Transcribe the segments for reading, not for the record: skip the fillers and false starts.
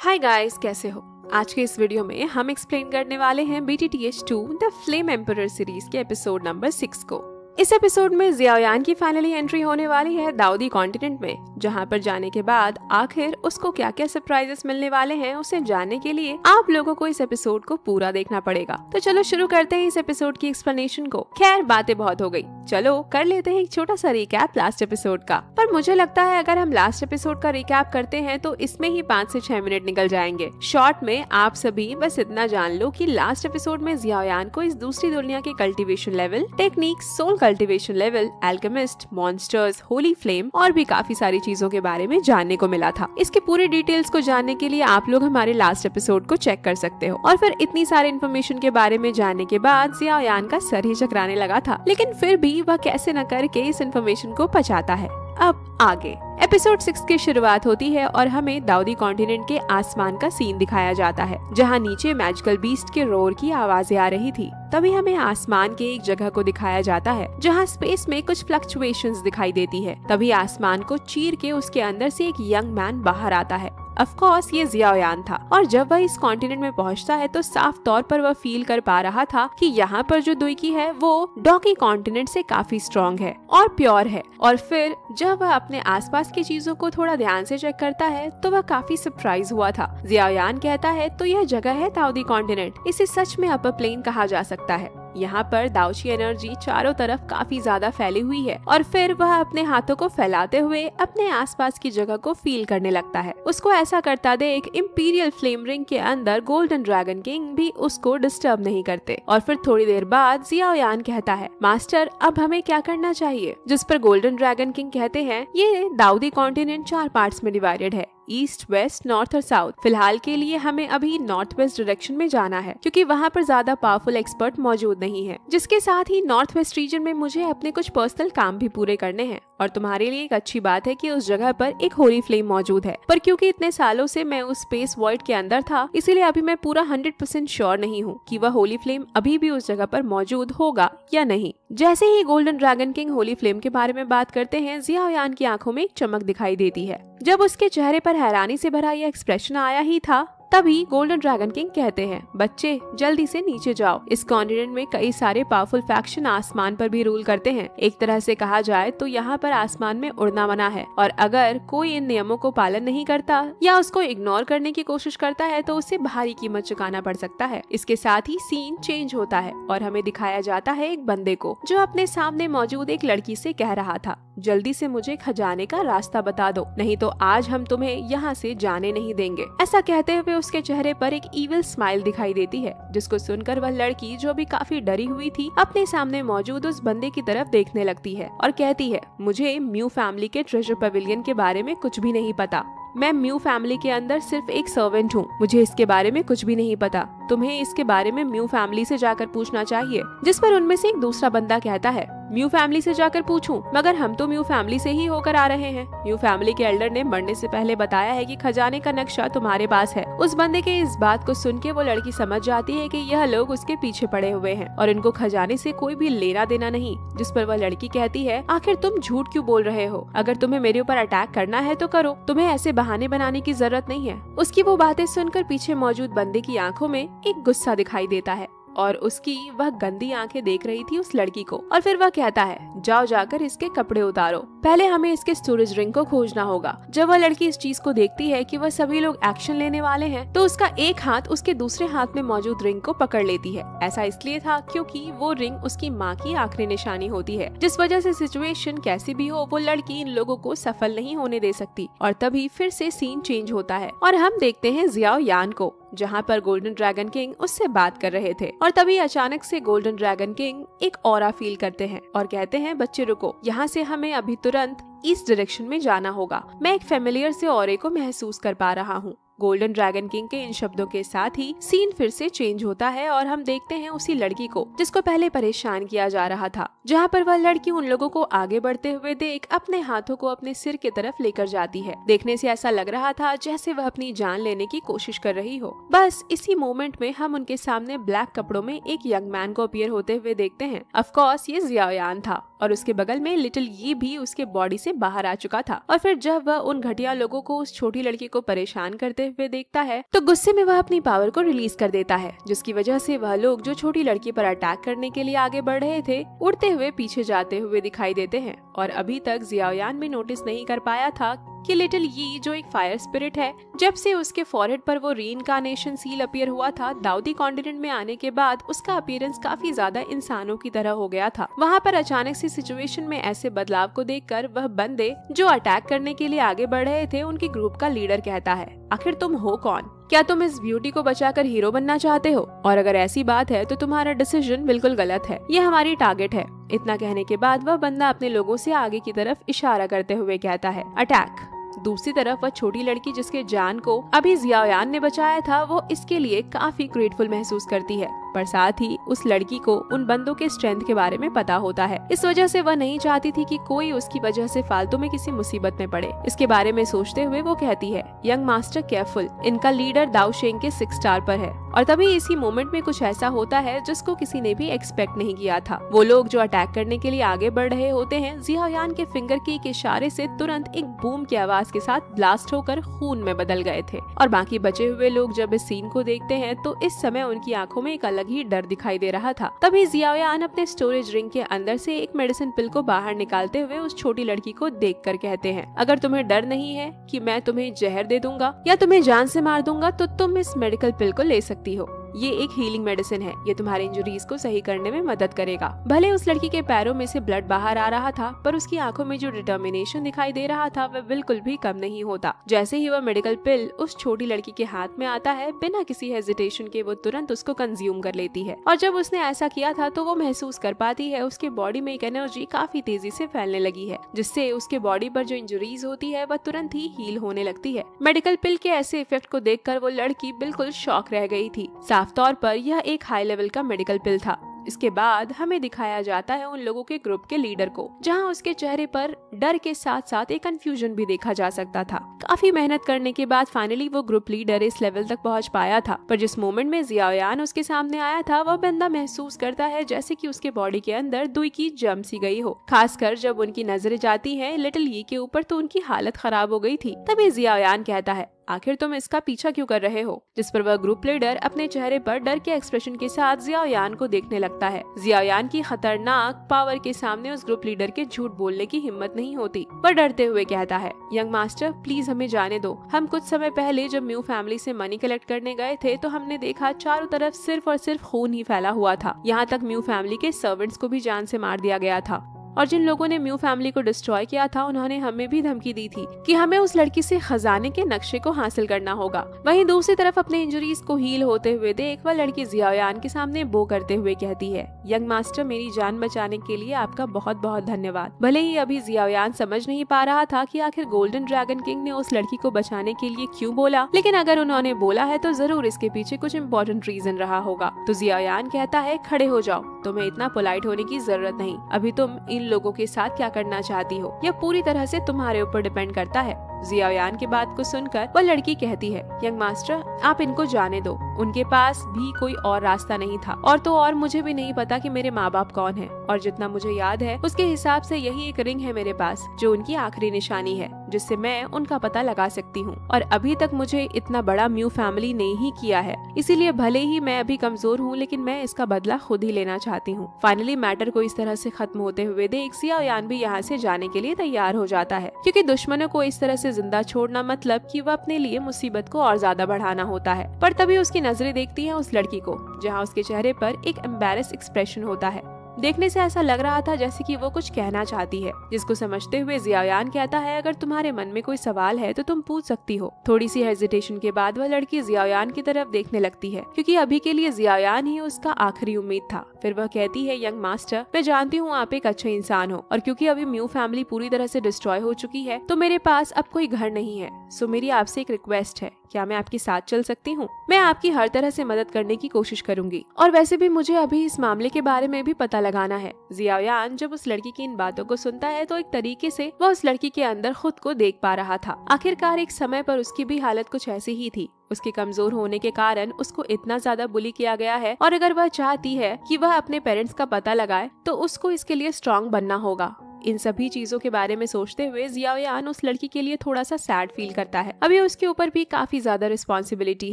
Hi guys, कैसे हो? आज के इस वीडियो में हम एक्सप्लेन करने वाले हैं BTTH2 the flame emperor series के एपिसोड नंबर 6 को। इस एपिसोड में जियाओयान की फाइनली एंट्री होने वाली है दाऊदी कॉन्टिनेंट में, जहां पर जाने के बाद आखिर उसको क्या क्या सरप्राइजेस मिलने वाले हैं उसे जानने के लिए आप लोगों को इस एपिसोड को पूरा देखना पड़ेगा। तो चलो शुरू करते हैं इस एपिसोड की एक्सप्लेनेशन को। खैर, बातें बहुत हो गई, चलो कर लेते हैं एक छोटा सा रिकैप लास्ट एपिसोड का। पर मुझे लगता है अगर हम लास्ट एपिसोड का रिकैप करते हैं तो इसमें ही 5 से 6 मिनट निकल जाएंगे। शॉर्ट में आप सभी बस इतना जान लो कि लास्ट एपिसोड में जियाओयान को इस दूसरी दुनिया के cultivation level, technique, soul cultivation level, alchemist, monsters, holy flame और भी काफी सारी चीजों के बारे में जानने को मिला था। इसके पूरे डिटेल्स को जानने के लिए आप लोग हमारे लास्ट एपिसोड को चेक कर सकते हो। और फिर इतनी सारी इन्फॉर्मेशन के बारे में जानने के बाद जियाओयान का सर ही चकराने लगा था, लेकिन फिर भी वह कैसे न करके इस इन्फॉर्मेशन को पचाता है। अब आगे एपिसोड 6 की शुरुआत होती है और हमें दाऊदी कॉन्टिनेंट के आसमान का सीन दिखाया जाता है, जहां नीचे मैजिकल बीस्ट के रोर की आवाजें आ रही थी। तभी हमें आसमान के एक जगह को दिखाया जाता है जहां स्पेस में कुछ फ्लक्चुएशंस दिखाई देती है। तभी आसमान को चीर के उसके अंदर से एक यंग मैन बाहर आता है। ऑफ कोर्स ये जियाओयान था, और जब वह इस कॉन्टिनेंट में पहुंचता है तो साफ तौर पर वह फील कर पा रहा था कि यहाँ पर जो दुईकी है वो डॉकी कॉन्टिनेंट से काफी स्ट्रॉन्ग है और प्योर है। और फिर जब वह अपने आसपास की चीजों को थोड़ा ध्यान से चेक करता है तो वह काफी सरप्राइज हुआ था। जियाओयान कहता है तो यह जगह है दाऊदी कॉन्टिनेंट, इसे सच में अपर प्लेन कहा जा सकता है। यहाँ पर दाउची एनर्जी चारों तरफ काफी ज्यादा फैली हुई है। और फिर वह अपने हाथों को फैलाते हुए अपने आसपास की जगह को फील करने लगता है। उसको ऐसा करता देख इंपीरियल फ्लेम रिंग के अंदर गोल्डन ड्रैगन किंग भी उसको डिस्टर्ब नहीं करते। और फिर थोड़ी देर बाद जियाओयान कहता है, मास्टर अब हमें क्या करना चाहिए? जिस पर गोल्डन ड्रैगन किंग कहते हैं, ये दाऊदी कॉन्टिनेंट 4 पार्ट्स में डिवाइडेड है, ईस्ट, वेस्ट, नॉर्थ और साउथ। फिलहाल के लिए हमें अभी नॉर्थ वेस्ट डायरेक्शन में जाना है, क्योंकि वहाँ पर ज्यादा पावरफुल एक्सपर्ट मौजूद नहीं है। जिसके साथ ही नॉर्थ वेस्ट रीजन में मुझे अपने कुछ पर्सनल काम भी पूरे करने हैं। और तुम्हारे लिए एक अच्छी बात है कि उस जगह पर एक होली फ्लेम मौजूद है, पर क्योंकि इतने सालों से मैं उस स्पेस वॉइड के अंदर था, इसीलिए अभी मैं पूरा 100% श्योर नहीं हूँ कि वह होली फ्लेम अभी भी उस जगह पर मौजूद होगा या नहीं। जैसे ही golden dragon king holy flame के बारे में बात करते हैं, जियाओयान की आंखों में एक चमक दिखाई देती है। जब उसके चेहरे पर हैरानी से भरा यह एक्सप्रेशन आया ही था, तभी गोल्डन ड्रैगन किंग कहते हैं, बच्चे जल्दी से नीचे जाओ। इस कॉन्टिनेंट में कई सारे पावरफुल फैक्शन आसमान पर भी रूल करते हैं। एक तरह से कहा जाए तो यहाँ पर आसमान में उड़ना मना है, और अगर कोई इन नियमों को पालन नहीं करता या उसको इग्नोर करने की कोशिश करता है तो उसे भारी कीमत चुकाना पड़ सकता है। इसके साथ ही सीन चेंज होता है और हमें दिखाया जाता है एक बंदे को जो अपने सामने मौजूद एक लड़की से कह रहा था, जल्दी से मुझे खजाने का रास्ता बता दो, नहीं तो आज हम तुम्हें यहाँ से जाने नहीं देंगे। ऐसा कहते हुए उसके चेहरे पर एक इविल स्माइल दिखाई देती है, जिसको सुनकर वह लड़की जो भी काफी डरी हुई थी अपने सामने मौजूद उस बंदे की तरफ देखने लगती है और कहती है, मुझे म्यू फैमिली के ट्रेजर पवेलियन के बारे में कुछ भी नहीं पता। मैं म्यू फैमिली के अंदर सिर्फ एक सर्वेंट हूँ, मुझे इसके बारे में कुछ भी नहीं पता। तुम्हें इसके बारे में म्यू फैमिली से जाकर पूछना चाहिए। जिस पर उनमें से एक दूसरा बंदा कहता है, म्यू फैमिली से जाकर पूछूं, मगर हम तो म्यू फैमिली से ही होकर आ रहे हैं। म्यू फैमिली के एल्डर ने मरने से पहले बताया है कि खजाने का नक्शा तुम्हारे पास है। उस बंदे के इस बात को सुन के वो लड़की समझ जाती है कि यह लोग उसके पीछे पड़े हुए हैं और इनको खजाने से कोई भी लेना देना नहीं। जिस पर वह लड़की कहती है, आखिर तुम झूठ क्यों बोल रहे हो? अगर तुम्हें मेरे ऊपर अटैक करना है तो करो, तुम्हें ऐसे बहाने बनाने की जरूरत नहीं है। उसकी वो बातें सुनकर पीछे मौजूद बंदे की आंखों में एक गुस्सा दिखाई देता है और उसकी वह गंदी आंखें देख रही थी उस लड़की को। और फिर वह कहता है, जाओ जाकर इसके कपड़े उतारो, पहले हमें इसके स्टोरेज रिंग को खोजना होगा। जब वह लड़की इस चीज को देखती है कि वह सभी लोग एक्शन लेने वाले हैं, तो उसका एक हाथ उसके दूसरे हाथ में मौजूद रिंग को पकड़ लेती है। ऐसा इसलिए था क्योंकि वो रिंग उसकी माँ की आखिरी निशानी होती है, जिस वजह से सिचुएशन कैसी भी हो वो लड़की इन लोगों को सफल नहीं होने दे सकती। और तभी फिर से सीन चेंज होता है और हम देखते हैं जियाओयान को, जहाँ पर गोल्डन ड्रैगन किंग उससे बात कर रहे थे। और तभी अचानक से गोल्डन ड्रैगन किंग एक ऑरा फील करते हैं और कहते हैं, बच्चे रुको, यहाँ से हमें अभी तुरंत ईस्ट डायरेक्शन में जाना होगा। मैं एक फेमिलियर से ऑरे को महसूस कर पा रहा हूँ। गोल्डन ड्रैगन किंग के इन शब्दों के साथ ही सीन फिर से चेंज होता है और हम देखते हैं उसी लड़की को जिसको पहले परेशान किया जा रहा था, जहाँ पर वह लड़की उन लोगों को आगे बढ़ते हुए देख अपने हाथों को अपने सिर की तरफ लेकर जाती है। देखने से ऐसा लग रहा था जैसे वह अपनी जान लेने की कोशिश कर रही हो। बस इसी मोमेंट में हम उनके सामने ब्लैक कपड़ों में एक यंग मैन को अपीयर होते हुए देखते हैं। ऑफ कोर्स ये जियाओयान था और उसके बगल में लिटिल यी भी उसके बॉडी से बाहर आ चुका था। और फिर जब वह उन घटिया लोगों को उस छोटी लड़की को परेशान करते हुए देखता है तो गुस्से में वह अपनी पावर को रिलीज कर देता है, जिसकी वजह से वह लोग जो छोटी लड़की पर अटैक करने के लिए आगे बढ़ रहे थे उड़ते हुए पीछे जाते हुए दिखाई देते हैं। और अभी तक जियाओयान भी नोटिस नहीं कर पाया था कि लिटिल यी जो एक फायर स्पिरिट है, जब से उसके फॉरहेड पर वो रीइंकार्नेशन सील अपीयर हुआ था, दाऊदी कॉन्टिनेंट में आने के बाद उसका अपीयरेंस काफी ज्यादा इंसानों की तरह हो गया था। वहाँ पर अचानक से सिचुएशन में ऐसे बदलाव को देखकर वह बंदे जो अटैक करने के लिए आगे बढ़ रहे थे उनकी ग्रुप का लीडर कहता है, आखिर तुम हो कौन? क्या तुम इस ब्यूटी को बचाकर हीरो बनना चाहते हो? और अगर ऐसी बात है तो तुम्हारा डिसीजन बिल्कुल गलत है, ये हमारी टारगेट है। इतना कहने के बाद वह बंदा अपने लोगों से आगे की तरफ इशारा करते हुए कहता है, अटैक। दूसरी तरफ वह छोटी लड़की जिसके जान को अभी जियाओयान ने बचाया था, वो इसके लिए काफी ग्रेटफुल महसूस करती है, पर साथ ही उस लड़की को उन बंदों के स्ट्रेंथ के बारे में पता होता है। इस वजह से वह नहीं चाहती थी कि कोई उसकी वजह से फालतू में किसी मुसीबत में पड़े। इसके बारे में सोचते हुए वो कहती है, यंग मास्टर केयरफुल, इनका लीडर दाओ शेंग के 6 स्टार पर है। और तभी इसी मोमेंट में कुछ ऐसा होता है जिसको किसी ने भी एक्सपेक्ट नहीं किया था। वो लोग जो अटैक करने के लिए आगे बढ़ रहे होते हैं, जियाओयान के फिंगर के एक इशारे से तुरंत एक बूम की आवाज के साथ ब्लास्ट होकर खून में बदल गए थे। और बाकी बचे हुए लोग जब इस सीन को देखते हैं तो इस समय उनकी आंखों में एक अलग ही डर दिखाई दे रहा था। तभी जियाओयान अपने स्टोरेज रिंग के अंदर से एक मेडिसिन पिल को बाहर निकालते हुए उस छोटी लड़की को देखकर कहते हैं, अगर तुम्हें डर नहीं है कि मैं तुम्हें जहर दे दूंगा या तुम्हें जान से मार दूंगा तो तुम इस मेडिकल पिल को ले सकती हो। ये एक हीलिंग मेडिसिन है, ये तुम्हारे इंजरीज को सही करने में मदद करेगा। भले उस लड़की के पैरों में से ब्लड बाहर आ रहा था, पर उसकी आंखों में जो डिटर्मिनेशन दिखाई दे रहा था वह बिल्कुल भी कम नहीं होता। जैसे ही वह मेडिकल पिल उस छोटी लड़की के हाथ में आता है, बिना किसी हेजिटेशन के वो तुरंत उसको कंज्यूम कर लेती है। और जब उसने ऐसा किया था तो वो महसूस कर पाती है उसके बॉडी में एक एनर्जी काफी तेजी से फैलने लगी है, जिससे उसके बॉडी पर जो इंजरीज होती है वह तुरंत ही हील होने लगती है। मेडिकल पिल के ऐसे इफेक्ट को देखकर वो लड़की बिल्कुल शॉक रह गई थी। साफ तौर पर यह एक हाई लेवल का मेडिकल पिल था। इसके बाद हमें दिखाया जाता है उन लोगों के ग्रुप के लीडर को, जहां उसके चेहरे पर डर के साथ साथ एक कंफ्यूजन भी देखा जा सकता था। काफी मेहनत करने के बाद फाइनली वो ग्रुप लीडर इस लेवल तक पहुंच पाया था, पर जिस मोमेंट में जियाओयान उसके सामने आया था वह बंदा महसूस करता है जैसे कि उसके बॉडी के अंदर दुई की जम सी गई हो। खासकर जब उनकी नजरें जाती हैं लिटिल यी के ऊपर तो उनकी हालत खराब हो गई थी। तभी जियाओयान कहता है, आखिर तुम इसका पीछा क्यों कर रहे हो? जिस पर वह ग्रुप लीडर अपने चेहरे पर डर के एक्सप्रेशन के साथ जियाओयान को देखने लगता है। जियाओयान की खतरनाक पावर के सामने उस ग्रुप लीडर के झूठ बोलने की हिम्मत नहीं होती। वह डरते हुए कहता है, यंग मास्टर प्लीज हमें जाने दो। हम कुछ समय पहले जब म्यू फैमिली से मनी कलेक्ट करने गए थे तो हमने देखा चारों तरफ सिर्फ और सिर्फ खून ही फैला हुआ था। यहाँ तक म्यू फैमिली के सर्वेंट्स को भी जान से मार दिया गया था। और जिन लोगों ने म्यू फैमिली को डिस्ट्रॉय किया था उन्होंने हमें भी धमकी दी थी कि हमें उस लड़की से खजाने के नक्शे को हासिल करना होगा। वहीं दूसरी तरफ अपने इंजरीज को हील होते हुए देख वह लड़की जियाओयान के सामने बो करते हुए कहती है, यंग मास्टर मेरी जान बचाने के लिए आपका बहुत बहुत धन्यवाद। भले ही अभी जियाओयान समझ नहीं पा रहा था कि आखिर गोल्डन ड्रैगन किंग ने उस लड़की को बचाने के लिए क्यों बोला, लेकिन अगर उन्होंने बोला है तो जरूर इसके पीछे कुछ इम्पोर्टेंट रीजन रहा होगा। तो जियाओयान कहता है, खड़े हो जाओ, तुम्हें इतना पोलाइट होने की जरूरत नहीं। अभी तुम इन लोगों के साथ क्या करना चाहती हो यह पूरी तरह से तुम्हारे ऊपर डिपेंड करता है। जियाओयान की बात को सुनकर वह लड़की कहती है, यंग मास्टर आप इनको जाने दो, उनके पास भी कोई और रास्ता नहीं था और तो और मुझे भी नहीं पता कि मेरे माँ बाप कौन है, और जितना मुझे याद है उसके हिसाब से यही एक रिंग है मेरे पास जो उनकी आखिरी निशानी है, जिससे मैं उनका पता लगा सकती हूँ। और अभी तक मुझे इतना बड़ा म्यू फैमिली ने ही किया है, इसीलिए भले ही मैं अभी कमजोर हूँ लेकिन मैं इसका बदला खुद ही लेना चाहती हूँ। फाइनली मैटर को इस तरह से खत्म होते हुए देख जियाओयान भी यहाँ से जाने के लिए तैयार हो जाता है, क्योंकि दुश्मनों को इस तरह से जिंदा छोड़ना मतलब कि वह अपने लिए मुसीबत को और ज्यादा बढ़ाना होता है। पर तभी उसकी नजरें देखती हैं उस लड़की को, जहाँ उसके चेहरे पर एक एम्बैरेस एक्सप्रेशन होता है। देखने से ऐसा लग रहा था जैसे कि वो कुछ कहना चाहती है, जिसको समझते हुए जियाओयान कहता है, अगर तुम्हारे मन में कोई सवाल है तो तुम पूछ सकती हो। थोड़ी सी हेजिटेशन के बाद वह लड़की जियाओयान की तरफ देखने लगती है, क्योंकि अभी के लिए जियाओयान ही उसका आखिरी उम्मीद था। फिर वह कहती है, यंग मास्टर मैं जानती हूँ आप एक अच्छे इंसान हो, और क्योंकि अभी म्यू फैमिली पूरी तरह से डिस्ट्रॉय हो चुकी है तो मेरे पास अब कोई घर नहीं है। सो मेरी आपसे एक रिक्वेस्ट है, क्या मैं आपके साथ चल सकती हूँ? मैं आपकी हर तरह से मदद करने की कोशिश करूंगी, और वैसे भी मुझे अभी इस मामले के बारे में भी पता लगाना है। जियाओयान जब उस लड़की की इन बातों को सुनता है तो एक तरीके से वह उस लड़की के अंदर खुद को देख पा रहा था। आखिरकार एक समय पर उसकी भी हालत कुछ ऐसी ही थी। उसके कमजोर होने के कारण उसको इतना ज्यादा बुली किया गया है, और अगर वह चाहती है कि वह अपने पेरेंट्स का पता लगाए तो उसको इसके लिए स्ट्रांग बनना होगा। इन सभी चीजों के बारे में सोचते हुए जियायान उस लड़की के लिए थोड़ा सा सैड फील करता है। अभी उसके ऊपर भी काफी ज्यादा रिस्पॉन्सिबिलिटी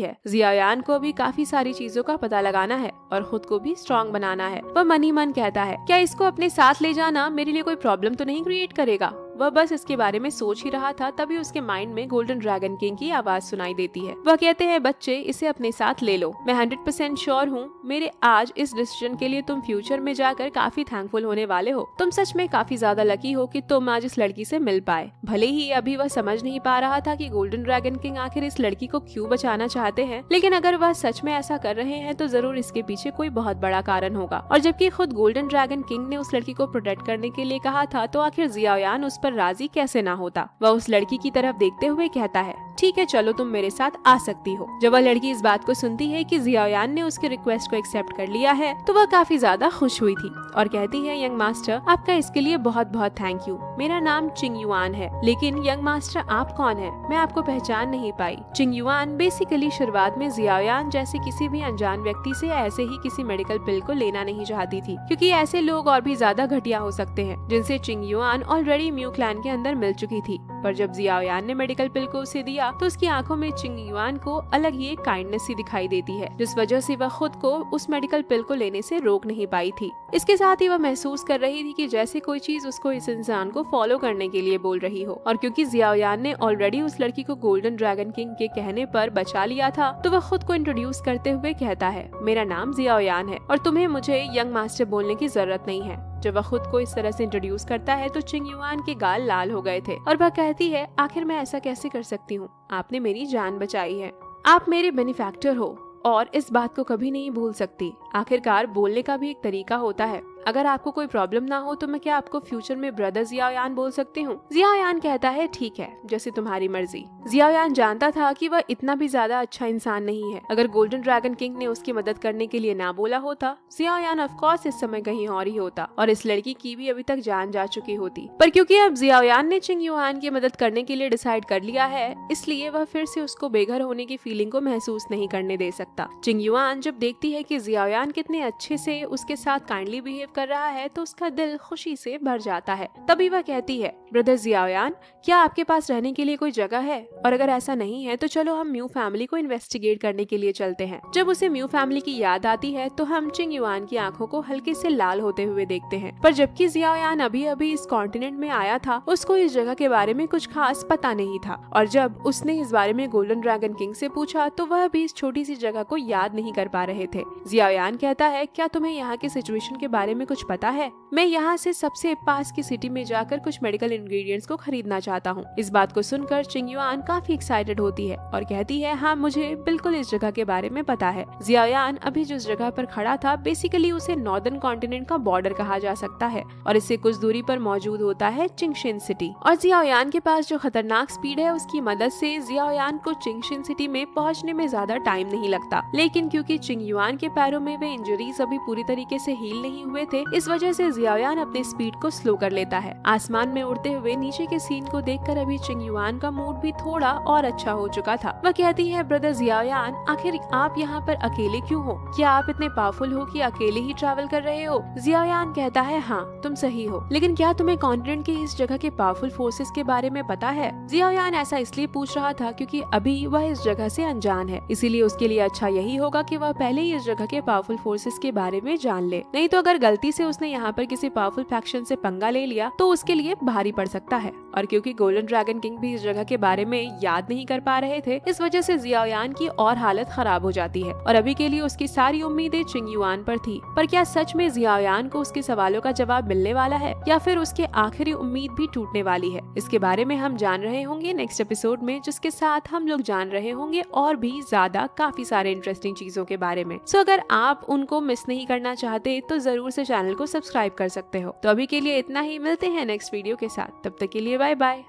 है। जियायान को अभी काफी सारी चीजों का पता लगाना है और खुद को भी स्ट्रॉन्ग बनाना है। वह मन ही मन कहता है, क्या इसको अपने साथ ले जाना मेरे लिए कोई प्रॉब्लम तो नहीं क्रिएट करेगा। वह बस इसके बारे में सोच ही रहा था, तभी उसके माइंड में गोल्डन ड्रैगन किंग की आवाज सुनाई देती है। वह कहते हैं, बच्चे इसे अपने साथ ले लो। मैं 100% श्योर हूँ मेरे आज इस डिसीजन के लिए तुम फ्यूचर में जाकर काफी थैंकफुल होने वाले हो। तुम सच में काफी ज्यादा लकी हो कि तुम आज इस लड़की से मिल पाए। भले ही अभी वह समझ नहीं पा रहा था कि गोल्डन ड्रैगन किंग आखिर इस लड़की को क्यों बचाना चाहते हैं, लेकिन अगर वह सच में ऐसा कर रहे हैं तो जरूर इसके पीछे कोई बहुत बड़ा कारण होगा। और जबकि खुद गोल्डन ड्रैगन किंग ने उस लड़की को प्रोटेक्ट करने के लिए कहा था, तो आखिर जियायान उस पर राजी कैसे ना होता। वह उस लड़की की तरफ देखते हुए कहता है, ठीक है चलो तुम मेरे साथ आ सकती हो। जब वह लड़की इस बात को सुनती है कि जियायान ने उसके रिक्वेस्ट को एक्सेप्ट कर लिया है, तो वह काफी ज्यादा खुश हुई थी और कहती है, यंग मास्टर आपका इसके लिए बहुत बहुत थैंक यू। मेरा नाम चिंग युआन है, लेकिन यंग मास्टर आप कौन है? मैं आपको पहचान नहीं पाई। चिंग युआन बेसिकली शुरुआत में जियायान जैसे किसी भी अनजान व्यक्ति से ऐसे ही किसी मेडिकल पिल को लेना नहीं चाहती थी, क्योंकि ऐसे लोग और भी ज्यादा घटिया हो सकते हैं, जिनसे चिंग युआन ऑलरेडी म्यू क्लैन के अंदर मिल चुकी थी। पर जब जियायान ने मेडिकल पिल को उसे दिया, तो उसकी आंखों में चिंग युआन को अलग ही एक काइंडनेस सी दिखाई देती है, जिस वजह से वह खुद को उस मेडिकल पिल को लेने से रोक नहीं पाई थी। इसके साथ ही वह महसूस कर रही थी कि जैसे कोई चीज उसको इस इंसान को फॉलो करने के लिए बोल रही हो। और क्योंकि जियायान ने ऑलरेडी उस लड़की को गोल्डन ड्रैगन किंग के कहने पर बचा लिया था, तो वह खुद को इंट्रोड्यूस करते हुए कहता है, मेरा नाम जियायान है और तुम्हें मुझे यंग मास्टर बोलने की जरूरत नहीं है। जब वह खुद को इस तरह से इंट्रोड्यूस करता है, तो चिंग युआन के गाल लाल हो गए थे और वह कहती है, आखिर मैं ऐसा कैसे कर सकती हूँ? आपने मेरी जान बचाई है, आप मेरे बेनिफैक्टर हो और इस बात को कभी नहीं भूल सकती। आखिरकार बोलने का भी एक तरीका होता है। अगर आपको कोई प्रॉब्लम ना हो तो मैं क्या आपको फ्यूचर में ब्रदर जियायान बोल सकती हूँ? जियायान कहता है, ठीक है, जैसे तुम्हारी मर्जी। जियायान जानता था कि वह इतना भी ज्यादा अच्छा इंसान नहीं है। अगर गोल्डन ड्रैगन किंग ने उसकी मदद करने के लिए ना बोला होता, जियायान ऑफ कोर्स इस समय कहीं और ही होता और इस लड़की की भी अभी तक जान जा चुकी होती। पर क्योंकि अब जियायान ने चिंग युआन की मदद करने के लिए डिसाइड कर लिया है, इसलिए वह फिर से उसको बेघर होने की फीलिंग को महसूस नहीं करने दे सकता। चिंग युआन जब देखती है कि जियायान कितने अच्छे से उसके साथ काइंडली बिहेव कर रहा है, तो उसका दिल खुशी से भर जाता है। तभी वह कहती है, ब्रदर जियायान, क्या आपके पास रहने के लिए कोई जगह है? और अगर ऐसा नहीं है तो चलो हम म्यू फैमिली को इन्वेस्टिगेट करने के लिए चलते हैं। जब उसे म्यू फैमिली की याद आती है, तो हम चिंग युआन की आंखों को हल्के से लाल होते हुए देखते हैं। पर जबकि जियायान अभी अभी इस कॉन्टिनेंट में आया था, उसको इस जगह के बारे में कुछ खास पता नहीं था। और जब उसने इस बारे में गोल्डन ड्रैगन किंग से पूछा, तो वह भी इस छोटी सी जगह को याद नहीं कर पा रहे थे। जियायान कहता है, क्या तुम्हें यहाँ की सिचुएशन के बारे में कुछ पता है? मैं यहाँ से सबसे पास की सिटी में जाकर कुछ मेडिकल इंग्रेडिएंट्स को खरीदना चाहता हूँ। इस बात को सुनकर चिंग युआन काफी एक्साइटेड होती है और कहती है, हाँ मुझे बिल्कुल इस जगह के बारे में पता है। जियायान अभी जिस जगह पर खड़ा था, बेसिकली उसे नॉर्दर्न कॉन्टिनेंट का बॉर्डर कहा जा सकता है और इससे कुछ दूरी पर मौजूद होता है चिंगशिन सिटी। और जियायान के पास जो खतरनाक स्पीड है, उसकी मदद से जियायान को चिंगशिन सिटी में पहुँचने में ज्यादा टाइम नहीं लगता। लेकिन क्योंकि चिंग युआन के पैरों में वे इंजरीज अभी पूरी तरीके से हील नहीं हुए थे, इस वजह से जियायान अपने स्पीड को स्लो कर लेता है। आसमान में उड़ते हुए नीचे के सीन को देखकर अभी चिंग युआन का मूड भी थोड़ा और अच्छा हो चुका था। वह कहती है, ब्रदर जियायान, आखिर आप यहाँ पर अकेले क्यों हो? क्या आप इतने पावरफुल हो कि अकेले ही ट्रैवल कर रहे हो? जियायान कहता है, हाँ तुम सही हो, लेकिन क्या तुम्हें कॉन्टिनेंट की इस जगह के पावरफुल फोर्सेस के बारे में पता है? जियायान ऐसा इसलिए पूछ रहा था क्योंकि अभी वह इस जगह से अनजान है, इसीलिए उसके लिए अच्छा यही होगा कि वह पहले ही इस जगह के पावरफुल फोर्सेस के बारे में जान ले। नहीं तो अगर गलती से उसने यहाँ पर किसी पावरफुल फैक्शन से पंगा ले लिया तो उसके लिए भारी पड़ सकता है। और क्योंकि गोल्डन ड्रैगन किंग भी इस जगह के बारे में याद नहीं कर पा रहे थे, इस वजह से जियायान की और हालत खराब हो जाती है और अभी के लिए उसकी सारी उम्मीदें चिंग युआन पर थी। पर क्या सच में जियायान को उसके सवालों का जवाब मिलने वाला है या फिर उसकी आखिरी उम्मीद भी टूटने वाली है? इसके बारे में हम जान रहे होंगे नेक्स्ट एपिसोड में, जिसके साथ हम लोग जान रहे होंगे और भी ज्यादा काफी सारे इंटरेस्टिंग चीजों के बारे में। सो अगर आप उनको मिस नहीं करना चाहते तो जरूर से चैनल को सब्सक्राइब कर सकते हो। तो अभी के लिए इतना ही, मिलते हैं नेक्स्ट वीडियो के साथ, तब तक के लिए बाय बाय।